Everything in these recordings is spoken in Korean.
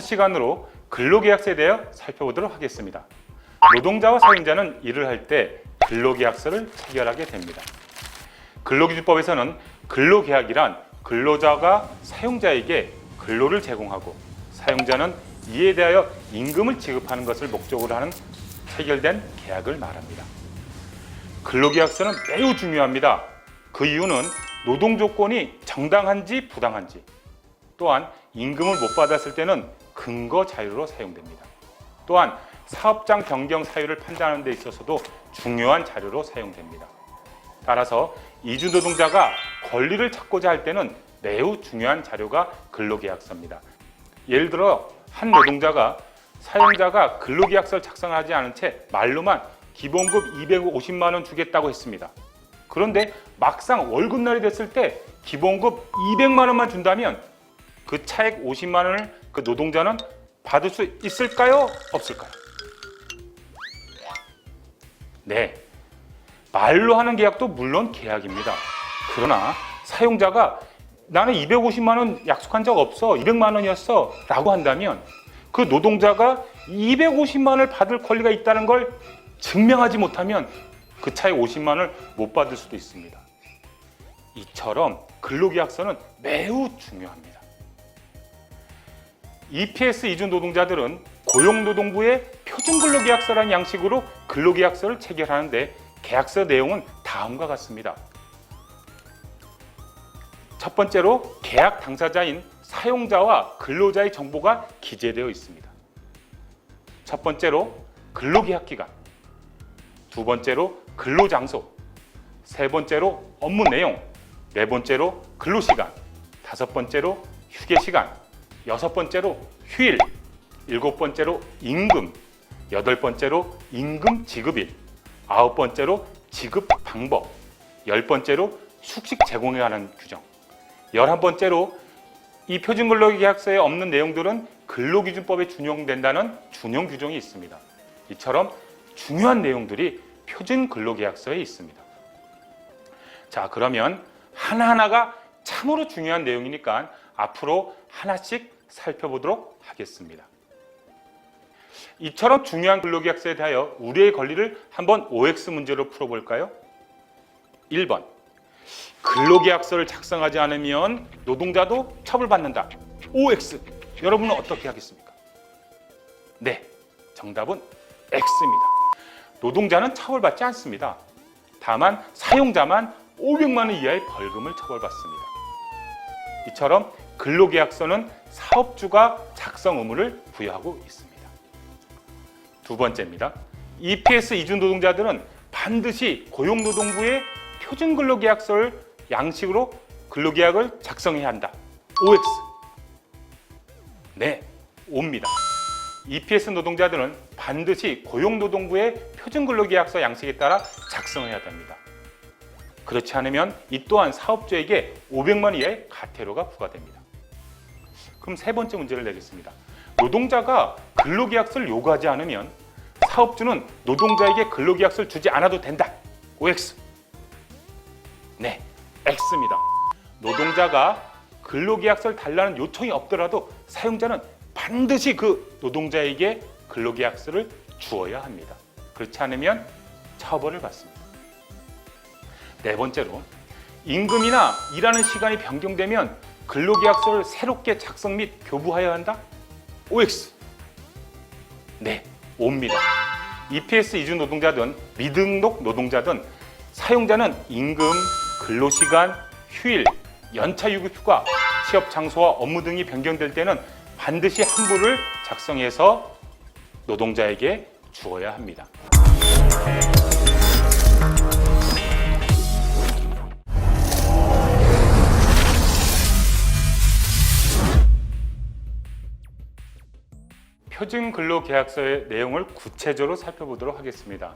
시간으로 근로계약서에 대해 살펴보도록 하겠습니다. 노동자와 사용자는 일을 할 때 근로계약서를 체결하게 됩니다. 근로기준법에서는 근로계약이란 근로자가 사용자에게 근로를 제공하고 사용자는 이에 대하여 임금을 지급하는 것을 목적으로 하는 체결된 계약을 말합니다. 근로계약서는 매우 중요합니다. 그 이유는 노동 조건이 정당한지 부당한지, 또한 임금을 못 받았을 때는 근거 자료로 사용됩니다. 또한 사업장 변경 사유를 판단하는 데 있어서도 중요한 자료로 사용됩니다. 따라서 이주 노동자가 권리를 찾고자 할 때는 매우 중요한 자료가 근로계약서입니다. 예를 들어 한 노동자가 사용자가 근로계약서를 작성하지 않은 채 말로만 기본급 250만 원 주겠다고 했습니다. 그런데 막상 월급날이 됐을 때 기본급 200만 원만 준다면 그 차액 50만 원을 그 노동자는 받을 수 있을까요? 없을까요? 네, 말로 하는 계약도 물론 계약입니다. 그러나 사용자가 나는 250만 원 약속한 적 없어, 200만 원이었어 라고 한다면 그 노동자가 250만 원을 받을 권리가 있다는 걸 증명하지 못하면 그 차액 50만 원을 못 받을 수도 있습니다. 이처럼 근로계약서는 매우 중요합니다. EPS 이주 노동자들은 고용노동부의 표준근로계약서라는 양식으로 근로계약서를 체결하는데 계약서 내용은 다음과 같습니다. 첫 번째로 계약 당사자인 사용자와 근로자의 정보가 기재되어 있습니다. 첫 번째로 근로계약기간, 두 번째로 근로장소, 세 번째로 업무 내용, 네 번째로 근로시간, 다섯 번째로 휴게시간, 여섯 번째로 휴일, 일곱 번째로 임금, 여덟 번째로 임금 지급일, 아홉 번째로 지급 방법, 열 번째로 숙식 제공에 관한 규정, 11번째로 이 표준근로계약서에 없는 내용들은 근로기준법에 준용된다는 준용 규정이 있습니다. 이처럼 중요한 내용들이 표준근로계약서에 있습니다. 자, 그러면 하나하나가 참으로 중요한 내용이니까 앞으로 하나씩 살펴보도록 하겠습니다. 이처럼 중요한 근로계약서에 대하여 우리의 권리를 한번 OX 문제로 풀어볼까요? 1번, 근로계약서를 작성하지 않으면 노동자도 처벌받는다. OX, 여러분은 어떻게 하겠습니까? 네, 정답은 X입니다. 노동자는 처벌받지 않습니다. 다만 사용자만 500만 원 이하의 벌금을 처벌받습니다. 이처럼 근로계약서는 사업주가 작성 의무를 부여하고 있습니다. 두 번째입니다. EPS 이주 노동자들은 반드시 고용노동부의 표준근로계약서를 양식으로 근로계약을 작성해야 한다. OX. 네, O입니다. EPS 노동자들은 반드시 고용노동부의 표준근로계약서 양식에 따라 작성해야 됩니다. 그렇지 않으면 이 또한 사업주에게 500만 원 이하의 과태료가 부과됩니다. 그럼 세 번째 문제를 내겠습니다. 노동자가 근로계약서를 요구하지 않으면 사업주는 노동자에게 근로계약서를 주지 않아도 된다. OX. 네, X입니다. 노동자가 근로계약서를 달라는 요청이 없더라도 사용자는 반드시 그 노동자에게 근로계약서를 주어야 합니다. 그렇지 않으면 처벌을 받습니다. 네 번째로, 임금이나 일하는 시간이 변경되면 근로계약서를 새롭게 작성 및 교부하여야 한다? OX. 네, O입니다. EPS 이주 노동자든 미등록 노동자든 사용자는 임금, 근로시간, 휴일, 연차 유급휴가, 취업 장소와 업무 등이 변경될 때는 반드시 한부를 작성해서 노동자에게 주어야 합니다. 표준근로계약서의 내용을 구체적으로 살펴보도록 하겠습니다.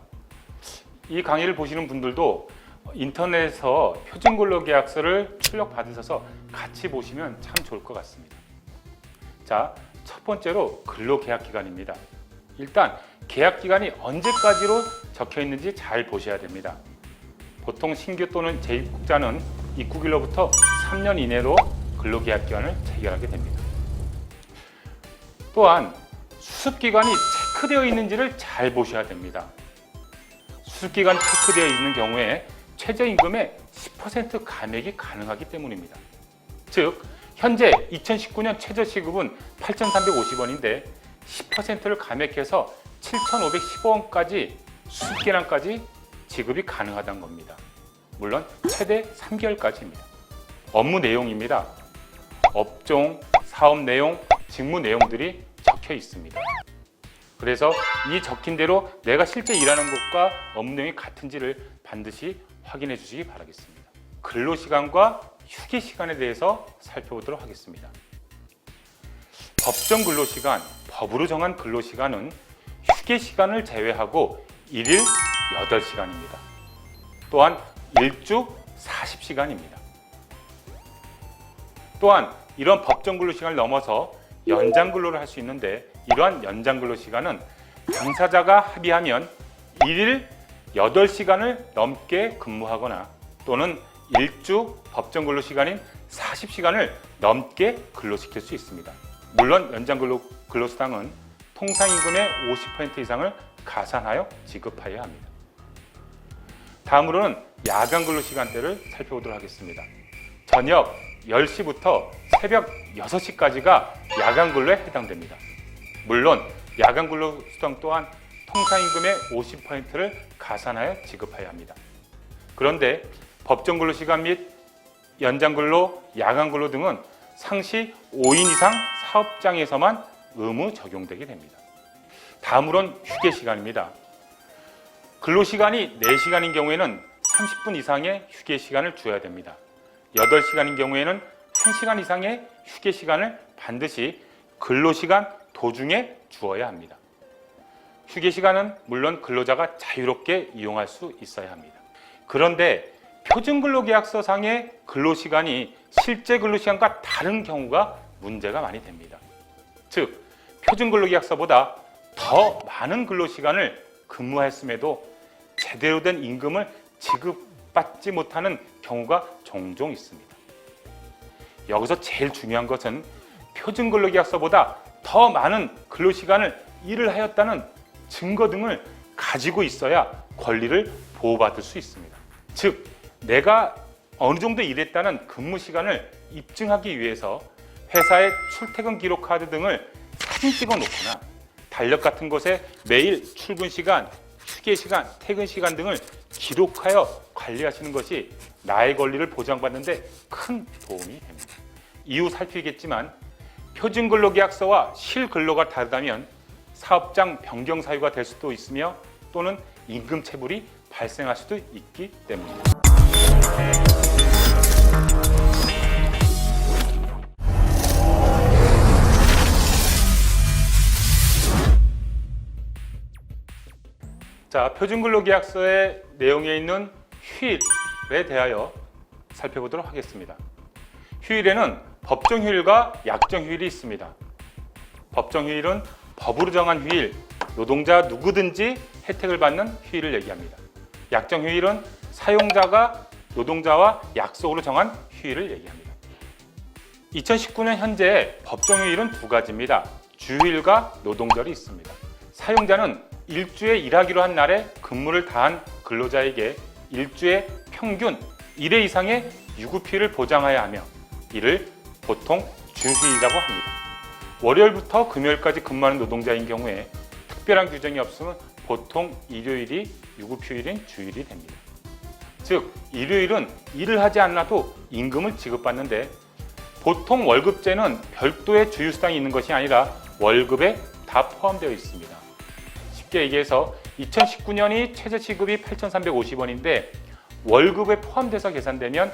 이 강의를 보시는 분들도 인터넷에서 표준근로계약서를 출력받으셔서 같이 보시면 참 좋을 것 같습니다. 자, 첫 번째로 근로계약기간입니다. 일단 계약기간이 언제까지로 적혀 있는지 잘 보셔야 됩니다. 보통 신규 또는 재입국자는 입국일로부터 3년 이내로 근로계약기간을 체결하게 됩니다. 또한 수습기간이 체크되어 있는지를 잘 보셔야 됩니다. 수습기간 체크되어 있는 경우에 최저임금의 10% 감액이 가능하기 때문입니다. 즉 현재 2019년 최저시급은 8,350원인데 10%를 감액해서 7,515원까지 수습기간까지 지급이 가능하다는 겁니다. 물론 최대 3개월까지입니다. 업무 내용입니다. 업종, 사업 내용, 직무 내용들이 적혀 있습니다. 그래서 이 적힌 대로 내가 실제 일하는 것과 업무 내용이 같은지를 반드시 확인해 주시기 바라겠습니다. 근로시간과 휴게시간에 대해서 살펴보도록 하겠습니다. 법정 근로시간, 법으로 정한 근로시간은 휴게시간을 제외하고 일일 8시간입니다. 또한 일주 40시간입니다. 또한 이런 법정 근로시간을 넘어서 연장 근로를 할 수 있는데 이러한 연장 근로시간은 당사자가 합의하면 일일 8시간을 넘게 근무하거나 또는 일주 법정 근로시간인 40시간을 넘게 근로시킬 수 있습니다. 물론 연장 근로수당은 통상임금의 50% 이상을 가산하여 지급하여야 합니다. 다음으로는 야간 근로시간대를 살펴보도록 하겠습니다. 저녁 10시부터 새벽 6시까지가 야간 근로에 해당됩니다. 물론 야간 근로수당 또한 통상임금의 50%를 가산하여 지급해야 합니다. 그런데 법정 근로시간 및 연장 근로, 야간 근로 등은 상시 5인 이상 사업장에서만 의무 적용되게 됩니다. 다음으로는 휴게시간입니다. 근로시간이 4시간인 경우에는 30분 이상의 휴게시간을 주어야 됩니다. 8시간인 경우에는 1시간 이상의 휴게시간을 반드시 근로시간 도중에 주어야 합니다. 휴게시간은 물론 근로자가 자유롭게 이용할 수 있어야 합니다. 그런데 표준근로계약서상의 근로시간이 실제 근로시간과 다른 경우가 문제가 많이 됩니다. 즉, 표준근로계약서보다 더 많은 근로시간을 근무했음에도 제대로 된 임금을 지급받지 못하는 경우가 종종 있습니다. 여기서 제일 중요한 것은 표준근로계약서보다 더 많은 근로시간을 일을 하였다는 증거 등을 가지고 있어야 권리를 보호받을 수 있습니다. 즉, 내가 어느 정도 일했다는 근무 시간을 입증하기 위해서 회사의 출퇴근 기록 카드 등을 사진 찍어 놓거나 달력 같은 곳에 매일 출근 시간, 휴게 시간, 퇴근 시간 등을 기록하여 관리하시는 것이 나의 권리를 보장받는 데 큰 도움이 됩니다. 이후 살피겠지만 표준근로계약서와 실근로가 다르다면 사업장 변경 사유가 될 수도 있으며 또는 임금 체불이 발생할 수도 있기 때문입니다. 자, 표준근로계약서의 내용에 있는 휴일에 대하여 살펴보도록 하겠습니다. 휴일에는 법정 휴일과 약정 휴일이 있습니다. 법정 휴일은 법으로 정한 휴일, 노동자 누구든지 혜택을 받는 휴일을 얘기합니다. 약정 휴일은 사용자가 노동자와 약속으로 정한 휴일을 얘기합니다. 2019년 현재 법정 휴일은 두 가지입니다. 주휴일과 노동절이 있습니다. 사용자는 일주에 일하기로 한 날에 근무를 다한 근로자에게 일주에 평균 1회 이상의 유급휴일을 보장해야 하며 이를 보통 주휴일이라고 합니다. 월요일부터 금요일까지 근무하는 노동자인 경우에 특별한 규정이 없으면 보통 일요일이 유급휴일인 주일이 됩니다. 즉, 일요일은 일을 하지 않아도 임금을 지급받는데 보통 월급제는 별도의 주휴수당이 있는 것이 아니라 월급에 다 포함되어 있습니다. 쉽게 얘기해서 2019년이 최저시급이 8,350원인데 월급에 포함돼서 계산되면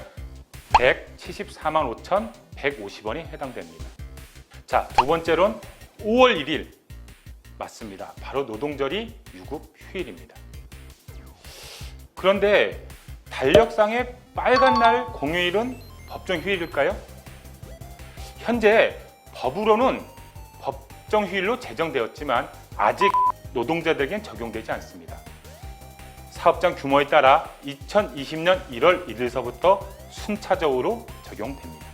174만 5,150원이 해당됩니다. 자, 두 번째로는 5월 1일 맞습니다. 바로 노동절이 유급 휴일입니다. 그런데 달력상의 빨간 날 공휴일은 법정 휴일일까요? 현재 법으로는 법정 휴일로 제정되었지만 아직 노동자들에겐 적용되지 않습니다. 사업장 규모에 따라 2020년 1월 1일서부터 순차적으로 적용됩니다.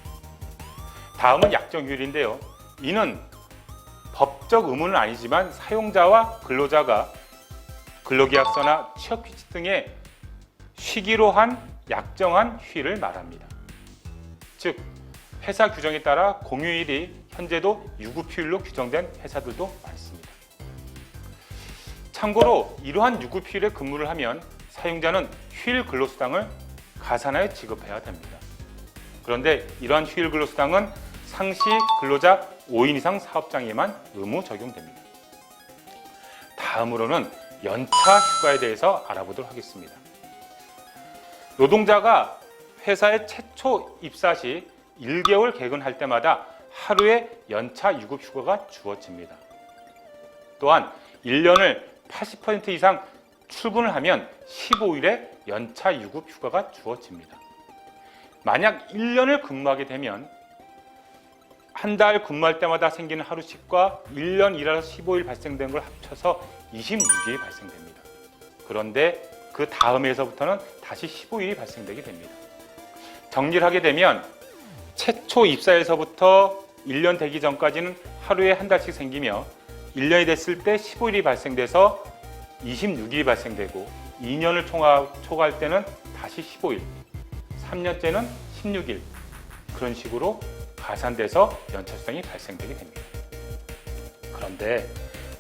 다음은 약정 휴일인데요. 이는 법적 의무는 아니지만 사용자와 근로자가 근로계약서나 취업규칙 등의 쉬기로 한 약정한 휴일을 말합니다. 즉, 회사 규정에 따라 공휴일이 현재도 유급휴일로 규정된 회사들도 많습니다. 참고로 이러한 유급휴일에 근무를 하면 사용자는 휴일 근로수당을 가산하여 지급해야 됩니다. 그런데 이러한 휴일 근로수당은 상시 근로자 5인 이상 사업장에만 의무 적용됩니다. 다음으로는 연차 휴가에 대해서 알아보도록 하겠습니다. 노동자가 회사에 최초 입사 시 1개월 개근할 때마다 하루의 연차 유급 휴가가 주어집니다. 또한 1년을 80% 이상 출근을 하면 15일의 연차 유급 휴가가 주어집니다. 만약 1년을 근무하게 되면 한 달 근무할 때마다 생기는 하루씩과 1년 일하서 15일 발생된 걸 합쳐서 26일이 발생됩니다. 그런데 그 다음에서부터는 다시 15일이 발생되게 됩니다. 정리를 하게 되면 최초 입사에서부터 1년 되기 전까지는 하루에 한 달씩 생기며 1년이 됐을 때 15일이 발생돼서 26일이 발생되고 2년을 초과할 때는 다시 15일, 3년째는 16일 그런 식으로 가산돼서 연차 수당이 발생되게 됩니다. 그런데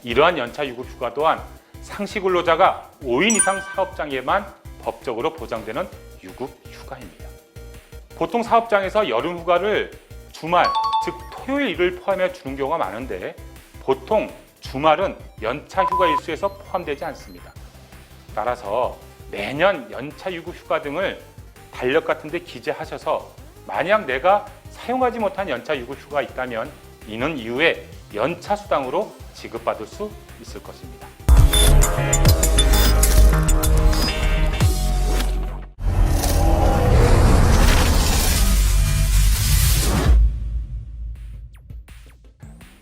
이러한 연차 유급 휴가 또한 상시 근로자가 5인 이상 사업장에만 법적으로 보장되는 유급 휴가입니다. 보통 사업장에서 여름 휴가를 주말, 즉 토요일을 포함해 주는 경우가 많은데 보통 주말은 연차 휴가 일수에서 포함되지 않습니다. 따라서 매년 연차 유급 휴가 등을 달력 같은 데 기재하셔서 만약 내가 사용하지 못한 연차 유급 휴가가 있다면 이는 이후에 연차 수당으로 지급받을 수 있을 것입니다.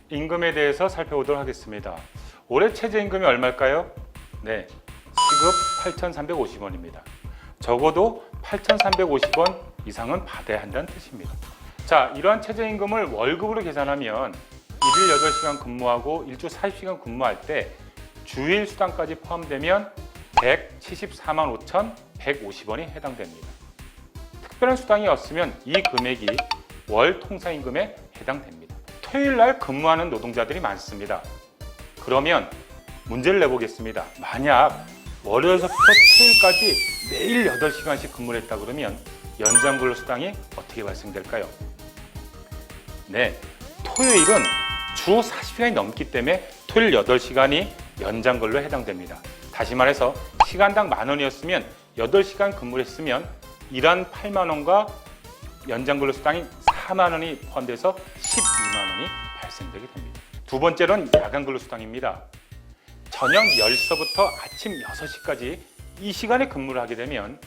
임금에 대해서 살펴보도록 하겠습니다. 올해 최저임금이 얼마일까요? 네, 시급 8,350원입니다. 적어도 8,350원 이상은 받아야 한다는 뜻입니다. 자, 이러한 최저임금을 월급으로 계산하면 1일 8시간 근무하고 일주 40시간 근무할 때 주일 수당까지 포함되면 174만 5,150원이 해당됩니다. 특별한 수당이 없으면 이 금액이 월 통상임금에 해당됩니다. 토요일 날 근무하는 노동자들이 많습니다. 그러면 문제를 내보겠습니다. 만약 월요일서부터 토요일까지 매일 8시간씩 근무를 했다 그러면 연장 근로수당이 어떻게 발생될까요? 네, 토요일은 주 40시간이 넘기 때문에 토요일 8시간이 연장 근로에 해당됩니다. 다시 말해서 시간당 10,000원이었으면 8시간 근무를 했으면 일한 80,000원과 연장 근로수당이 40,000원이 포함돼서 120,000원이 발생되게 됩니다. 두 번째로는 야간 근로수당입니다. 저녁 10시부터 아침 6시까지 이 시간에 근무를 하게 되면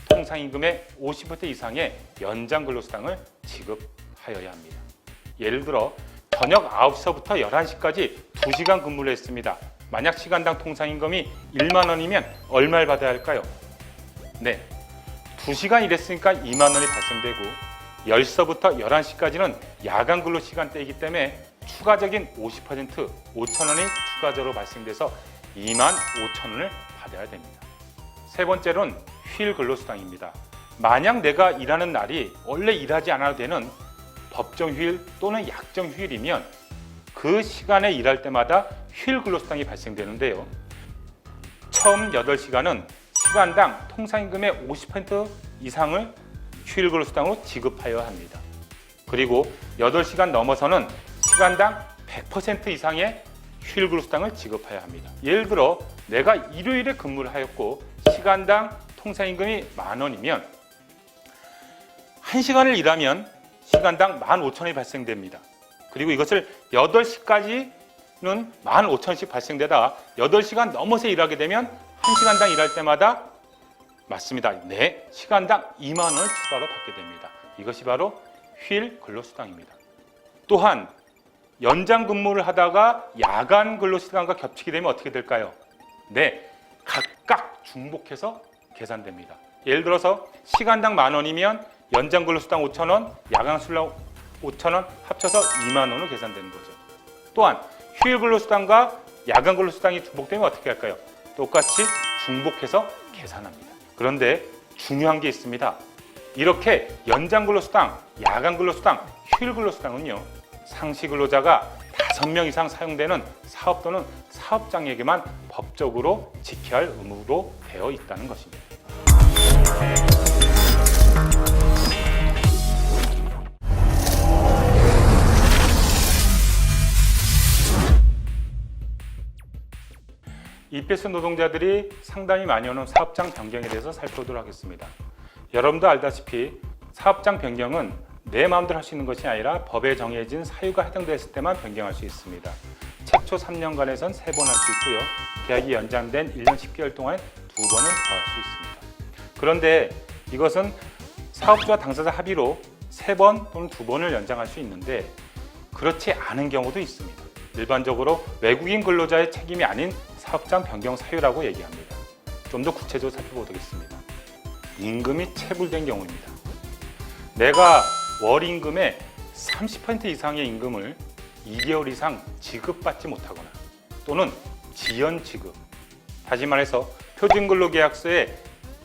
통상임금의 50% 이상의 연장 근로수당을 지급하여야 합니다. 예를 들어 저녁 9시부터 11시까지 2시간 근무를 했습니다. 만약 시간당 통상임금이 10,000원이면 얼마를 받아야 할까요? 네, 2시간 일했으니까 20,000원이 발생되고 10시부터 11시까지는 야간 근로 시간대이기 때문에 추가적인 50% 5,000원이 추가적으로 발생돼서 25,000원을 받아야 됩니다. 세 번째로는 휴일 근로수당입니다. 만약 내가 일하는 날이 원래 일하지 않아도 되는 법정 휴일 또는 약정 휴일이면 그 시간에 일할 때마다 휴일 근로수당이 발생되는데요. 처음 8시간은 시간당 통상임금의 50% 이상을 휴일 근로수당으로 지급하여야 합니다. 그리고 8시간 넘어서는 시간당 100% 이상의 휴일 근로수당을 지급해야 합니다. 예를 들어 내가 일요일에 근무를 하였고 시간당 통상임금이 10,000원이면 1시간을 일하면 시간당 15,000원이 발생됩니다. 그리고 이것을 8시까지는 15,000원씩 발생되다가 8시간 넘어서 일하게 되면 1시간당 일할 때마다 맞습니다. 네, 시간당 20,000원을 추가로 받게 됩니다. 이것이 바로 휴일 근로수당입니다. 또한 연장 근무를 하다가 야간 근로시간과 겹치게 되면 어떻게 될까요? 네, 각각 중복해서 계산됩니다. 예를 들어서 시간당 10,000원이면 연장 근로수당 5,000원, 야간 수당 5,000원 합쳐서 20,000원으로 계산되는 거죠. 또한 휴일 근로수당과 야간 근로수당이 중복되면 어떻게 할까요? 똑같이 중복해서 계산합니다. 그런데 중요한 게 있습니다. 이렇게 연장 근로수당, 야간 근로수당, 휴일 근로수당은요, 상시 근로자가 5명 이상 사용되는 사업 또는 사업장에게만 법적으로 지켜야 할 의무로 되어 있다는 것입니다. EPS 노동자들이 상당히 많이 오는 사업장 변경에 대해서 살펴보도록 하겠습니다. 여러분도 알다시피 사업장 변경은 내 마음대로 할 수 있는 것이 아니라 법에 정해진 사유가 해당됐을 때만 변경할 수 있습니다. 최초 3년간에선 3번 할 수 있고요. 계약이 연장된 1년 10개월 동안 2번을 더 할 수 있습니다. 그런데 이것은 사업주와 당사자 합의로 3번 또는 2번을 연장할 수 있는데 그렇지 않은 경우도 있습니다. 일반적으로 외국인 근로자의 책임이 아닌 사업장 변경 사유라고 얘기합니다. 좀 더 구체적으로 살펴보겠습니다. 임금이 체불된 경우입니다. 내가 월 임금의 30% 이상의 임금을 2개월 이상 지급받지 못하거나 또는 지연 지급, 다시 말해서 표준근로계약서에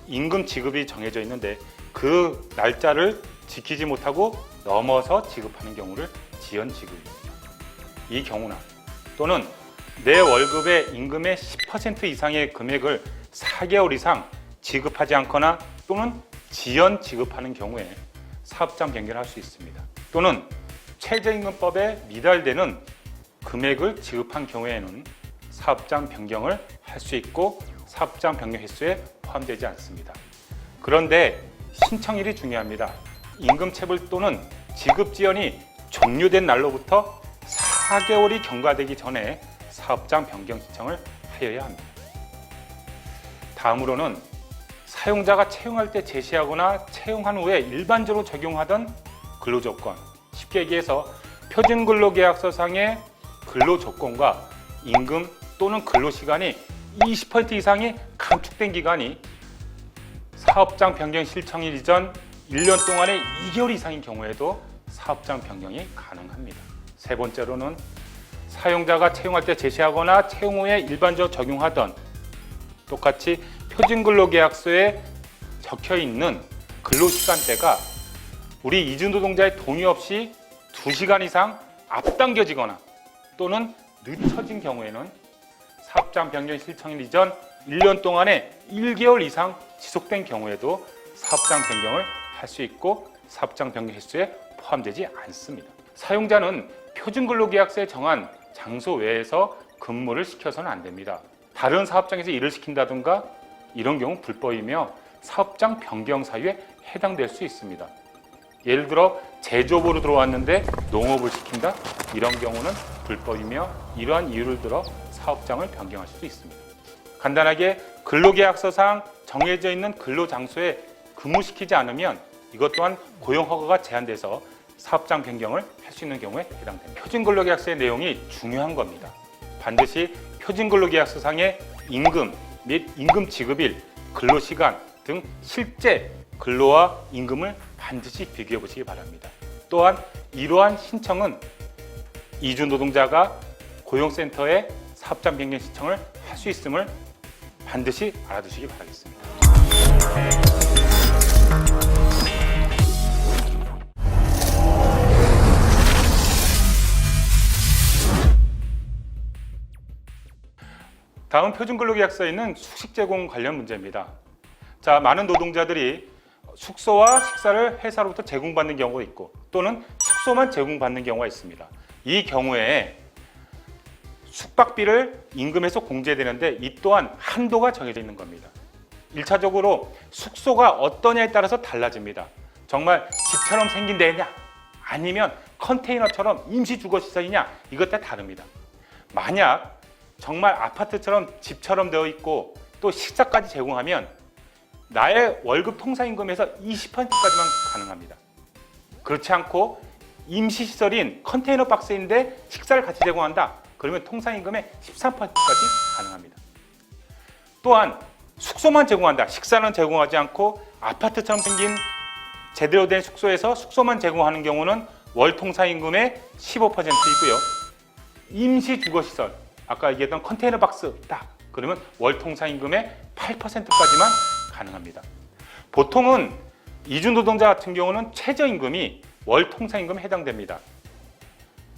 임금 지급이 정해져 있는데 그 날짜를 지키지 못하고 넘어서 지급하는 경우를 지연 지급입니다. 이 경우나 또는 내 월급의 임금의 10% 이상의 금액을 4개월 이상 지급하지 않거나 또는 지연 지급하는 경우에 사업장 변경을 할 수 있습니다. 또는 최저임금법에 미달되는 금액을 지급한 경우에는 사업장 변경을 할 수 있고 사업장 변경 횟수에 포함되지 않습니다. 그런데 신청일이 중요합니다. 임금 체불 또는 지급 지연이 종료된 날로부터 4개월이 경과되기 전에 사업장 변경 신청을 하여야 합니다. 다음으로는 사용자가 채용할 때 제시하거나 채용한 후에 일반적으로 적용하던 근로조건, 쉽게 얘기해서 표준근로계약서상의 근로조건과 임금 또는 근로시간이 20% 이상이 감축된 기간이 사업장 변경 신청일 이전 1년 동안의 2개월 이상인 경우에도 사업장 변경이 가능합니다. 세 번째로는 사용자가 채용할 때 제시하거나 채용 후에 일반적으로 적용하던 똑같이 표준근로계약서에 적혀있는 근로시간대가 우리 이주노동자의 동의 없이 2시간 이상 앞당겨지거나 또는 늦춰진 경우에는 사업장 변경 신청일 이전 1년 동안에 1개월 이상 지속된 경우에도 사업장 변경을 할 수 있고 사업장 변경 횟수에 포함되지 않습니다. 사용자는 표준근로계약서에 정한 장소 외에서 근무를 시켜서는 안 됩니다. 다른 사업장에서 일을 시킨다든가 이런 경우 불법이며 사업장 변경 사유에 해당될 수 있습니다. 예를 들어 제조업으로 들어왔는데 농업을 시킨다? 이런 경우는 불법이며 이러한 이유를 들어 사업장을 변경할 수도 있습니다. 간단하게 근로계약서상 정해져 있는 근로장소에 근무시키지 않으면 이것 또한 고용허가가 제한돼서 사업장 변경을 할 수 있는 경우에 해당됩니다. 표준근로계약서의 내용이 중요한 겁니다. 반드시 표준근로계약서상의 임금 및 임금 지급일, 근로시간 등 실제 근로와 임금을 반드시 비교해 보시기 바랍니다. 또한 이러한 신청은 이주노동자가 고용센터에 사업장 변경 신청을 할 수 있음을 반드시 알아두시기 바라겠습니다. 다음 표준근로계약서에 있는 숙식 제공 관련 문제입니다. 자, 많은 노동자들이 숙소와 식사를 회사로부터 제공받는 경우가 있고 또는 숙소만 제공받는 경우가 있습니다. 이 경우에 숙박비를 임금에서 공제되는데 이 또한 한도가 정해져 있는 겁니다. 1차적으로 숙소가 어떠냐에 따라서 달라집니다. 정말 집처럼 생긴 데냐 아니면 컨테이너처럼 임시주거시설이냐 이것 따라 다릅니다. 만약 정말 아파트처럼 집처럼 되어 있고 또 식사까지 제공하면 나의 월급 통상임금에서 20%까지만 가능합니다. 그렇지 않고 임시시설인 컨테이너 박스인데 식사를 같이 제공한다. 그러면 통상임금의 13%까지 가능합니다. 또한 숙소만 제공한다. 식사는 제공하지 않고 아파트처럼 생긴 제대로 된 숙소에서 숙소만 제공하는 경우는 월 통상임금의 15%이고요. 임시주거시설, 아까 얘기했던 컨테이너 박스 딱 그러면 월 통상임금의 8%까지만 가능합니다. 보통은 이주노동자 같은 경우는 최저임금이 월 통상임금에 해당됩니다.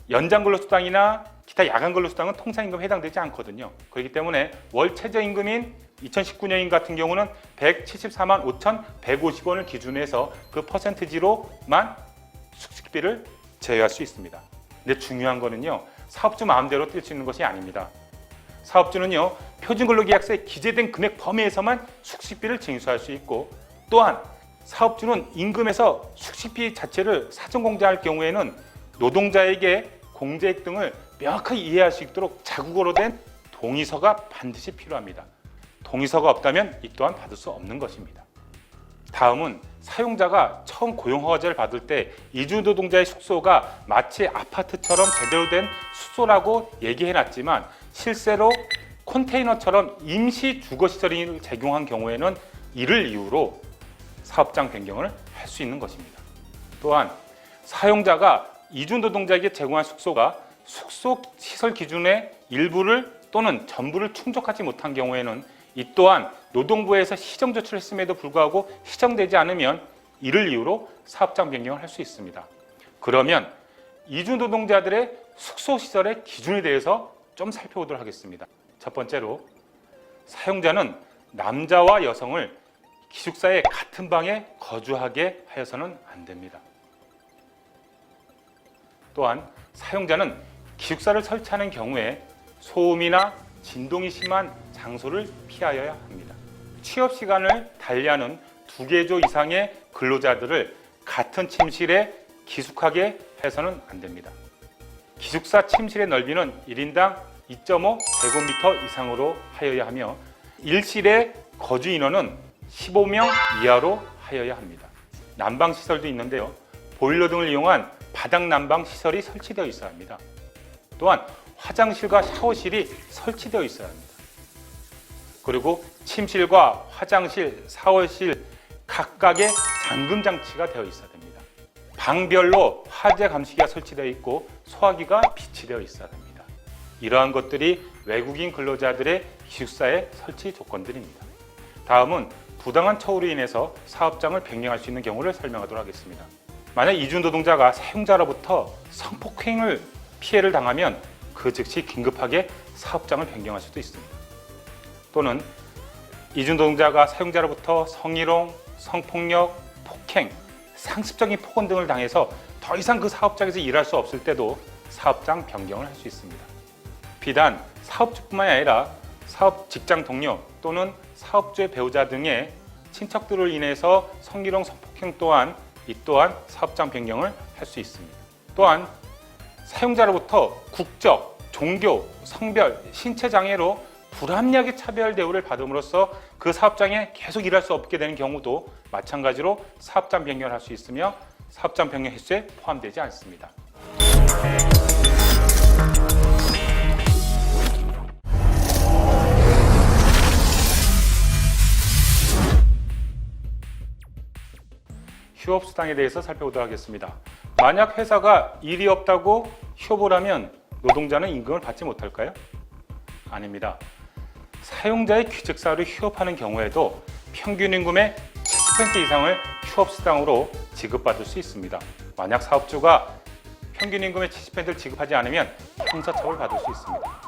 연장근로수당이나 기타 야간근로수당은 통상임금에 해당되지 않거든요. 그렇기 때문에 월 최저임금인 2019년인 같은 경우는 174만 5,150원을 기준으로 해서 그 퍼센티지로만 숙식비를 제외할 수 있습니다. 근데 중요한 거는요, 사업주 마음대로 뛸 수 있는 것이 아닙니다. 사업주는요, 표준근로계약서에 기재된 금액 범위에서만 숙식비를 징수할 수 있고, 또한 사업주는 임금에서 숙식비 자체를 사전 공제할 경우에는 노동자에게 공제액 등을 명확하게 이해할 수 있도록 자국어로 된 동의서가 반드시 필요합니다. 동의서가 없다면 이 또한 받을 수 없는 것입니다. 다음은 사용자가 처음 고용허가제를 받을 때 이주노동자의 숙소가 마치 아파트처럼 제대로 된 숙소라고 얘기해놨지만 실제로 컨테이너처럼 임시 주거시설을 제공한 경우에는 이를 이유로 사업장 변경을 할 수 있는 것입니다. 또한 사용자가 이주노동자에게 제공한 숙소가 숙소 시설 기준의 일부를 또는 전부를 충족하지 못한 경우에는 이 또한 노동부에서 시정 조치를 했음에도 불구하고 시정되지 않으면 이를 이유로 사업장 변경을 할 수 있습니다. 그러면 이주노동자들의 숙소 시설의 기준에 대해서 좀 살펴보도록 하겠습니다. 첫 번째로, 사용자는 남자와 여성을 기숙사의 같은 방에 거주하게 하여서는 안 됩니다. 또한 사용자는 기숙사를 설치하는 경우에 소음이나 진동이 심한 장소를 피하여야 합니다. 취업 시간을 달리하는 2개조 이상의 근로자들을 같은 침실에 기숙하게 해서는 안 됩니다. 기숙사 침실의 넓이는 1인당 2.5 제곱미터 이상으로 하여야 하며 일실의 거주 인원은 15명 이하로 하여야 합니다. 난방 시설도 있는데요, 보일러 등을 이용한 바닥 난방 시설이 설치되어 있어야 합니다. 또한 화장실과 샤워실이 설치되어 있어야 합니다. 그리고 침실과 화장실, 샤워실 각각의 잠금 장치가 되어 있어야 됩니다. 방별로 화재 감시기가 설치되어 있고 소화기가 비치되어 있어야 됩니다. 이러한 것들이 외국인 근로자들의 기숙사의 설치 조건들입니다. 다음은 부당한 처우로 인해서 사업장을 변경할 수 있는 경우를 설명하도록 하겠습니다. 만약 이주노동자가 사용자로부터 성폭행을 피해를 당하면 그 즉시 긴급하게 사업장을 변경할 수도 있습니다. 또는 이주노동자가 사용자로부터 성희롱, 성폭력, 폭행, 상습적인 폭언 등을 당해서 더 이상 그 사업장에서 일할 수 없을 때도 사업장 변경을 할 수 있습니다. 비단 사업주뿐만이 아니라 사업 직장 동료 또는 사업주의 배우자 등의 친척들을 인해서 성희롱, 성폭행 또한 이 또한 사업장 변경을 할 수 있습니다. 또한 사용자로부터 국적, 종교, 성별, 신체 장애로 불합리하게 차별 대우를 받음으로써 그 사업장에 계속 일할 수 없게 되는 경우도 마찬가지로 사업장 변경을 할 수 있으며 사업장 변경 횟수에 포함되지 않습니다. 휴업수당에 대해서 살펴보도록 하겠습니다. 만약 회사가 일이 없다고 휴업을 하면 노동자는 임금을 받지 못할까요? 아닙니다. 사용자의 기숙사를 휴업하는 경우에도 평균 임금의 70% 이상을 휴업수당으로 지급받을 수 있습니다. 만약 사업주가 평균 임금의 70%를 지급하지 않으면 형사처벌을 받을 수 있습니다.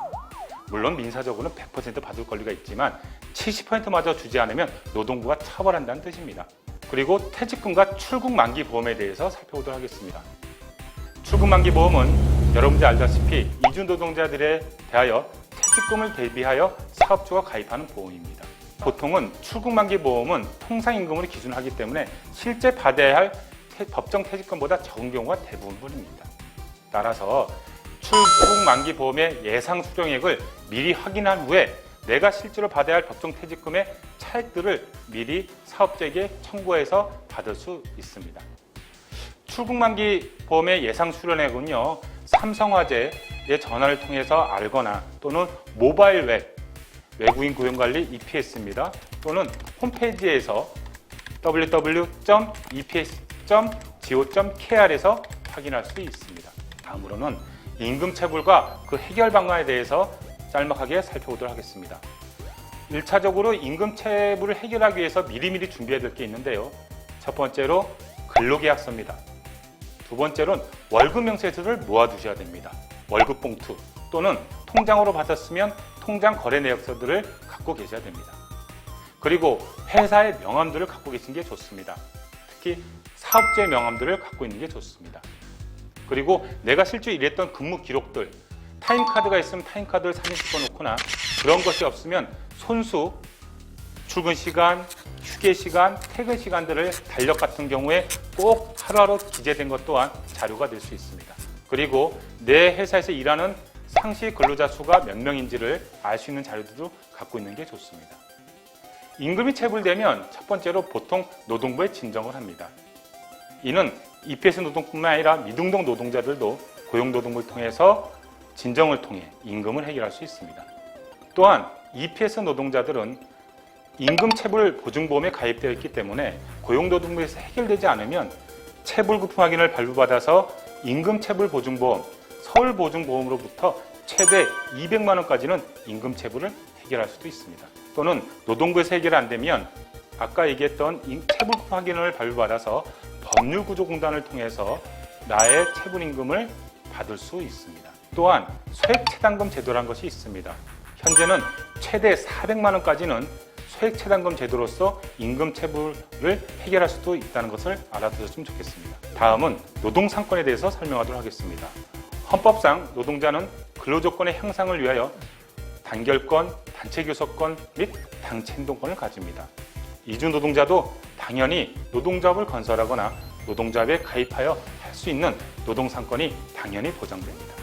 물론 민사적으로는 100% 받을 권리가 있지만 70%마저 주지 않으면 노동부가 처벌한다는 뜻입니다. 그리고 퇴직금과 출국만기 보험에 대해서 살펴보도록 하겠습니다. 출국만기 보험은 여러분들 알다시피 이주노동자들에 대하여 퇴직금을 대비하여 사업주가 가입하는 보험입니다. 보통은 출국만기 보험은 통상임금으로 기준하기 때문에 실제 받아야 할 법정 퇴직금보다 적은 경우가 대부분입니다. 따라서 출국만기 보험의 예상 수령액을 미리 확인한 후에 내가 실제로 받아야 할 법정 퇴직금의 차액들을 미리 사업자에게 청구해서 받을 수 있습니다. 출국만기 보험의 예상 수령액은요, 삼성화재의 전화를 통해서 알거나 또는 모바일 웹, 외국인 고용관리 EPS입니다. 또는 홈페이지에서 www.eps.go.kr에서 확인할 수 있습니다. 다음으로는 임금 체불과 그 해결 방안에 대해서 짤막하게 살펴보도록 하겠습니다. 1차적으로 임금 체불을 해결하기 위해서 미리미리 준비해야 될 게 있는데요. 첫 번째로 근로계약서입니다. 두 번째로는 월급 명세서를 모아두셔야 됩니다. 월급 봉투 또는 통장으로 받았으면 통장 거래 내역서들을 갖고 계셔야 됩니다. 그리고 회사의 명함들을 갖고 계신 게 좋습니다. 특히 사업주의 명함들을 갖고 있는 게 좋습니다. 그리고 내가 실제 일했던 근무 기록들, 타임카드가 있으면 타임카드를 사진 찍어놓거나 그런 것이 없으면 손수 출근 시간, 휴게 시간, 퇴근 시간들을 달력 같은 경우에 꼭 하루하루 기재된 것 또한 자료가 될 수 있습니다. 그리고 내 회사에서 일하는 상시 근로자 수가 몇 명인지를 알 수 있는 자료들도 갖고 있는 게 좋습니다. 임금이 체불되면 첫 번째로 보통 노동부에 진정을 합니다. 이는 EPS 노동뿐만 아니라 미등록 노동자들도 고용노동부를 통해서 진정을 통해 임금을 해결할 수 있습니다. 또한 EPS 노동자들은 임금 체불 보증보험에 가입되어 있기 때문에 고용노동부에서 해결되지 않으면 체불급품 확인을 발부받아서 임금 체불 보증보험, 서울보증보험으로부터 최대 200만 원까지는 임금 체불을 해결할 수도 있습니다. 또는 노동부에서 해결 안 되면 아까 얘기했던 체불급품 확인을 발부받아서 법률구조공단을 통해서 나의 체불임금을 받을 수 있습니다. 또한 소액체당금 제도라는 것이 있습니다. 현재는 최대 400만 원까지는 소액체당금 제도로서 임금 체불을 해결할 수도 있다는 것을 알아두셨으면 좋겠습니다. 다음은 노동상권에 대해서 설명하도록 하겠습니다. 헌법상 노동자는 근로조건의 향상을 위하여 단결권, 단체교섭권 및 당체행동권을 가집니다. 이주노동자도 당연히 노동조합을 건설하거나 노동조합에 가입하여 할 수 있는 노동상권이 당연히 보장됩니다.